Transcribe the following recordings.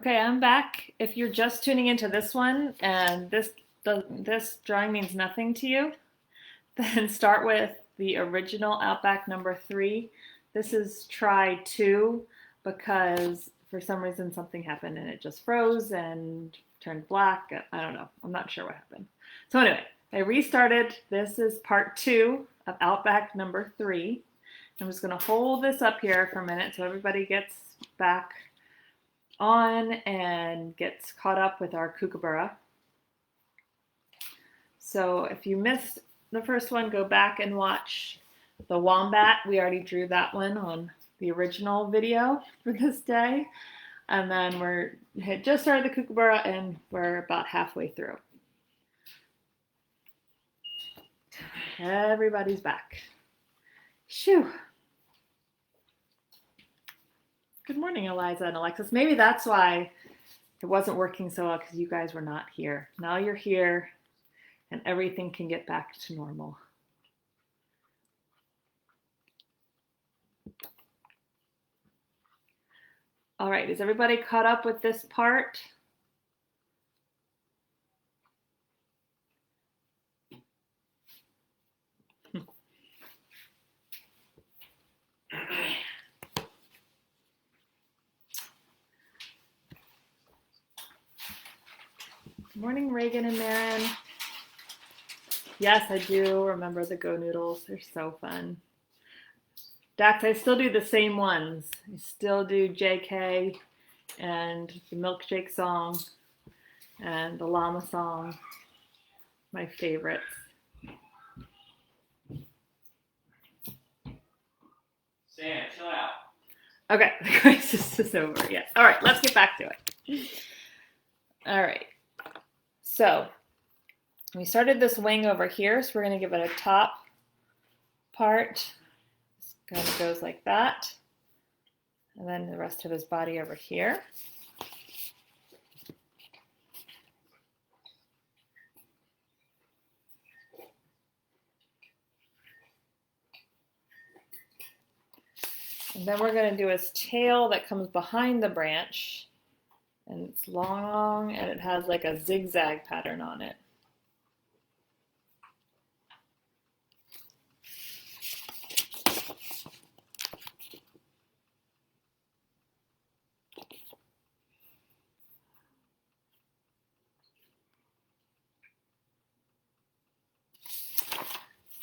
Okay, I'm back. If you're just tuning into this one and this drawing means nothing to you, then start with the original Outback number 3. This is try 2 because for some reason something happened and it just froze and turned black. I don't know. I'm not sure what happened. So anyway, I restarted. This is part 2 of Outback number 3. I'm just going to hold this up here for a minute so everybody gets back on and gets caught up with our kookaburra. So if you missed the first one, go back and watch the wombat. We already drew that one on the original video for this day. And then had just started the kookaburra and we're about halfway through. Everybody's back. Shoo. Good morning, Eliza and Alexis. Maybe that's why it wasn't working so well, because you guys were not here. Now you're here and everything can get back to normal. All right, is everybody caught up with this part? Good morning, Reagan and Marin. Yes, I do remember the Go Noodles. They're so fun. Dax, I still do the same ones. I still do JK and the milkshake song and the llama song. My favorites. Sam, chill out. Okay, the crisis is over. Yes. All right, let's get back to it. All right. So we started this wing over here, so we're going to give it a top part. This kind of goes like that. And then the rest of his body over here. And then we're going to do his tail that comes behind the branch. And it's long and it has like a zigzag pattern on it.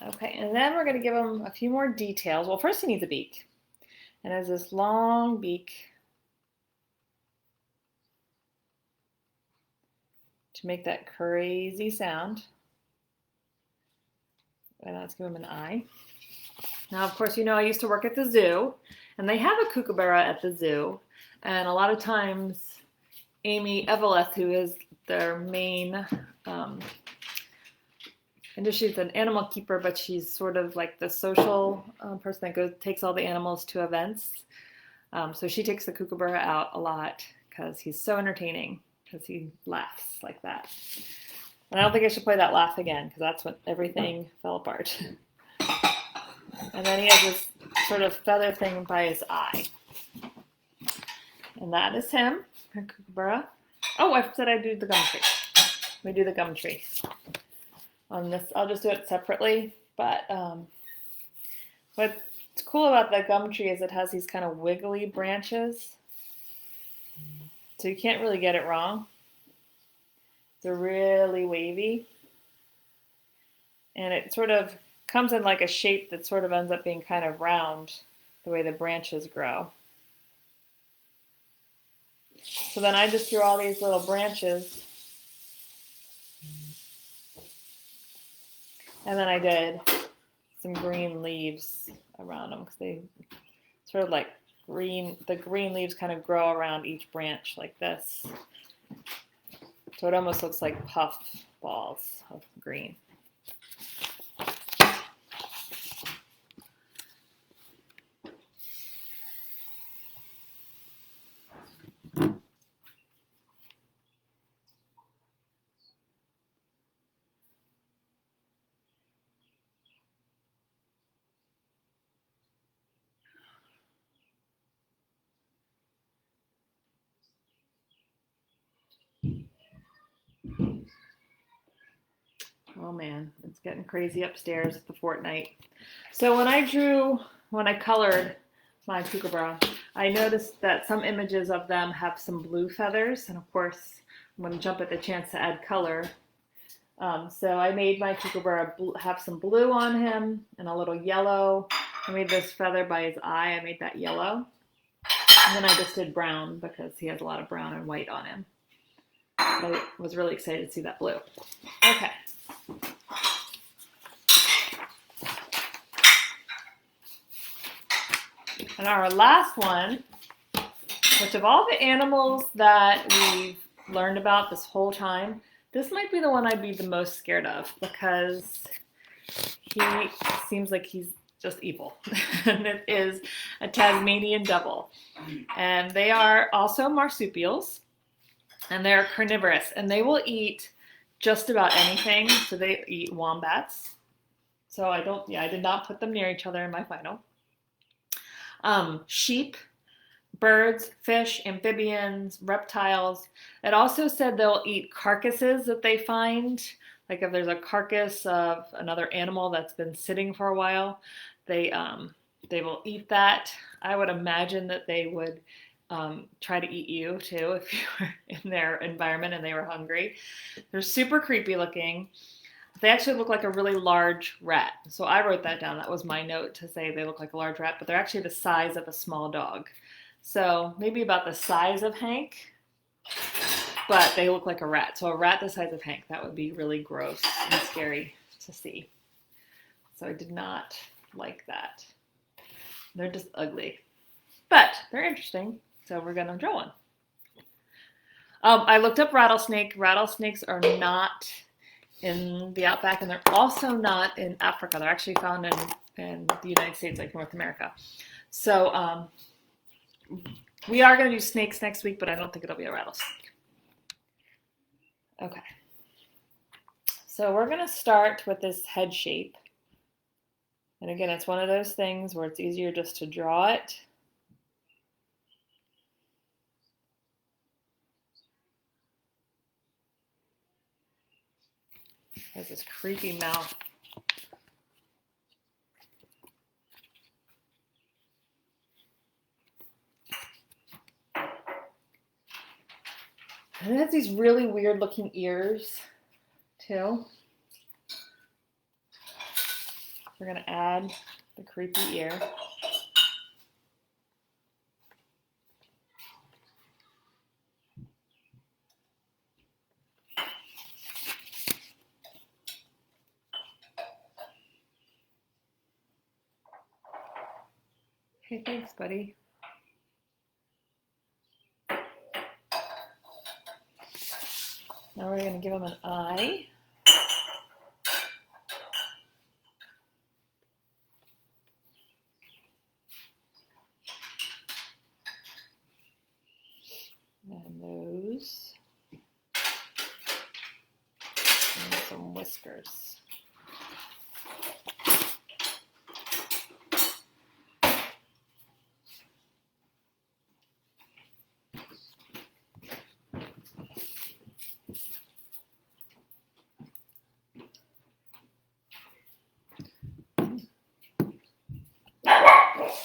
Okay, and then we're going to give him a few more details. Well, first he needs a beak. And it has this long beak to make that crazy sound. And let's give him an eye. Now, of course, you know I used to work at the zoo, and they have a kookaburra at the zoo. And a lot of times, Amy Eveleth, who is their main, I know she's an animal keeper, but she's sort of like the social person that takes all the animals to events. So she takes the kookaburra out a lot because he's so entertaining, because he laughs like that. And I don't think I should play that laugh again, because that's when everything fell apart. And then he has this sort of feather thing by his eye. And that is him, our kookaburra. Oh, I said I'd do the gum tree. We do the gum tree. On this, I'll just do it separately. But what's cool about the gum tree is it has these kind of wiggly branches. So you can't really get it wrong. They're really wavy. And it sort of comes in like a shape that sort of ends up being kind of round the way the branches grow. So then I just drew all these little branches. And then I did some green leaves around them because they sort of like the green leaves kind of grow around each branch like this. So it almost looks like puff balls of green. Oh man, it's getting crazy upstairs at the Fortnite. So when I colored my kookaburra, I noticed that some images of them have some blue feathers, and of course, I'm going to jump at the chance to add color. So I made my kookaburra have some blue on him and a little yellow. I made this feather by his eye. I made that yellow. And then I just did brown because he has a lot of brown and white on him. I was really excited to see that blue. Okay. And our last one, which of all the animals that we've learned about this whole time, this might be the one I'd be the most scared of because he seems like he's just evil. And it is a Tasmanian devil. And they are also marsupials, and they're carnivorous, and they will eat just about anything. So they eat wombats. So I did not put them near each other in my final. Sheep, birds, fish, amphibians, reptiles. It also said they'll eat carcasses that they find. Like if there's a carcass of another animal that's been sitting for a while, they will eat that. I would imagine that they would try to eat you too if you were in their environment and they were hungry. They're super creepy looking. They actually look like a really large rat. So I wrote that down. That was my note to say they look like a large rat, but they're actually the size of a small dog. So maybe about the size of Hank, but they look like a rat. So a rat the size of Hank, that would be really gross and scary to see. So I did not like that. They're just ugly, but they're interesting. So we're going to draw one. I looked up rattlesnake. Rattlesnakes are not in the Outback, and they're also not in Africa. They're actually found in the United States, like North America. So we are going to do snakes next week, but I don't think it'll be a rattlesnake. Okay. So we're going to start with this head shape. And again, it's one of those things where it's easier just to draw it. Has this creepy mouth. And it has these really weird looking ears too. We're going to add the creepy ear. Hey, thanks, buddy. Now we're going to give him an eye. And nose. And some whiskers.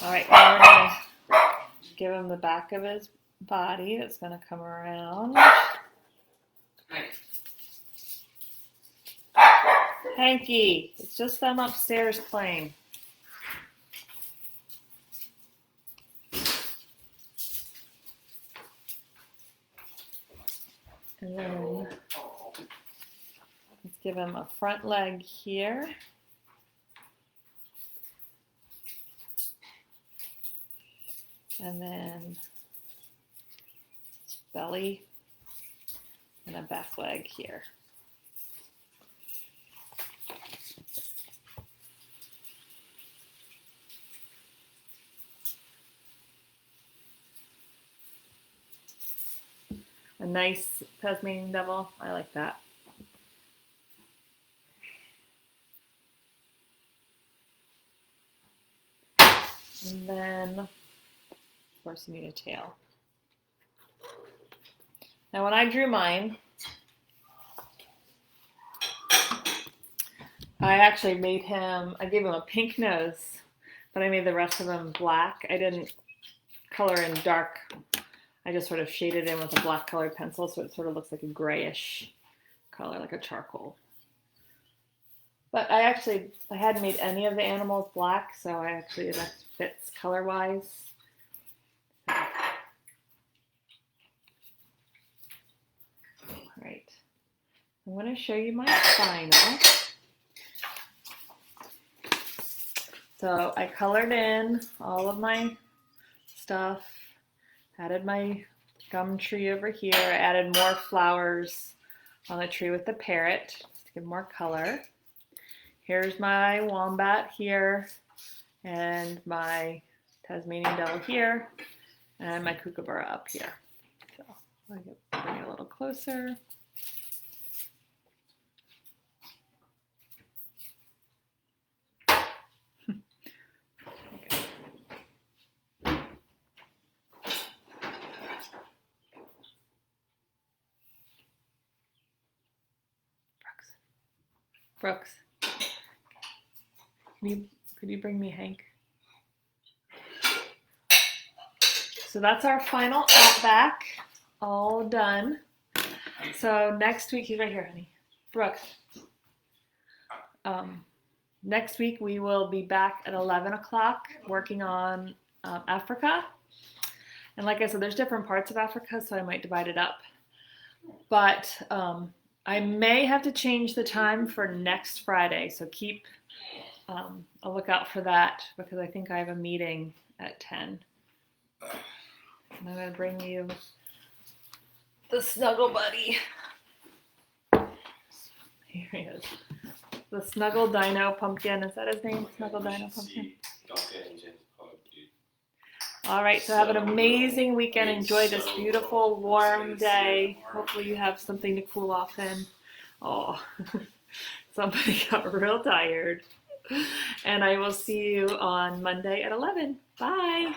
All right, now we're going to give him the back of his body. That's going to come around. Hanky, it's just them upstairs playing. And then let's give him a front leg here. And then belly and a back leg here. A nice Tasmanian devil. I like that. And then, of course, you need a tail. Now, when I drew mine, I actually made him, I gave him a pink nose, but I made the rest of him black. I didn't color in dark. I just sort of shaded in with a black colored pencil so it sort of looks like a grayish color, like a charcoal. But I hadn't made any of the animals black, so that fits color wise. All right, I'm going to show you my final. So I colored in all of my stuff, added my gum tree over here, I added more flowers on the tree with the parrot just to give more color. Here's my wombat here, and my Tasmanian devil here, and my kookaburra up here. So I'll bring it a little closer. Brooks, could you bring me Hank? So that's our final Outback, all done. So next week, he's right here, honey. Brooks. Next week we will be back at 11 o'clock working on Africa. And like I said, there's different parts of Africa, so I might divide it up. But I may have to change the time for next Friday, so keep a lookout for that because I think I have a meeting at 10. And I'm going to bring you the Snuggle Buddy. Here he is. The Snuggle Dino Pumpkin. Is that his name? Snuggle Dino Pumpkin. All right, so have an amazing weekend. Enjoy this beautiful, warm day. Hopefully you have something to cool off in. Oh, somebody got real tired. And I will see you on Monday at 11. Bye.